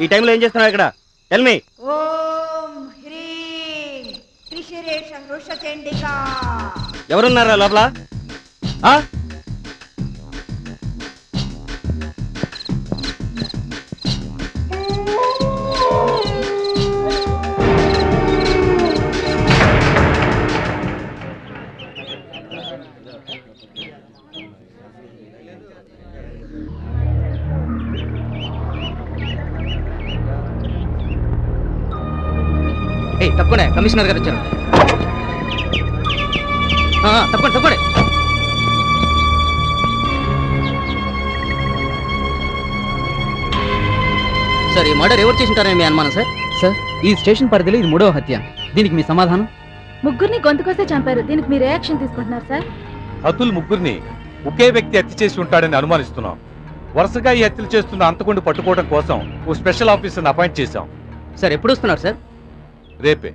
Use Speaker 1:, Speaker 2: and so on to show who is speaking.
Speaker 1: ఈ టైంలో ఏం చేస్తున్నావు ఇక్కడ? Tell me.
Speaker 2: ఓం హ్రీం త్రిశిరేష వృషచండికా.
Speaker 1: ఎవరున్నారా లోపల? ఆ? తప్పకుండా కమిషనర్ గారు వచ్చారు. తప్పకుండా తప్పకుండా. సార్, ఈ మర్డర్ ఎవరు చేసింటారని మీ అనుమానం సార్?
Speaker 3: సార్, ఈ స్టేషన్ పరిధిలో ఇది 3వ హత్య. దీనికి మీ సమాధానం?
Speaker 4: ముగ్గురిని గొంతుకొస్తే చంపారు. దీనికి మీరు ఏ యాక్షన్ తీసుకుంటున్నారు సార్?
Speaker 5: హతులు ముగ్గురిని ఒకే వ్యక్తి హత్య చేసి ఉంటాడని అనుమానిస్తున్నాం. వరుసగా ఈ హత్యలు చేస్తున్న అంతకుండా పట్టుకోవడం కోసం ఓ స్పెషల్ ఆఫీసర్ని అపాయింట్ చేశాం.
Speaker 1: సార్, ఎప్పుడు వస్తున్నారు సార్?
Speaker 5: రేపే.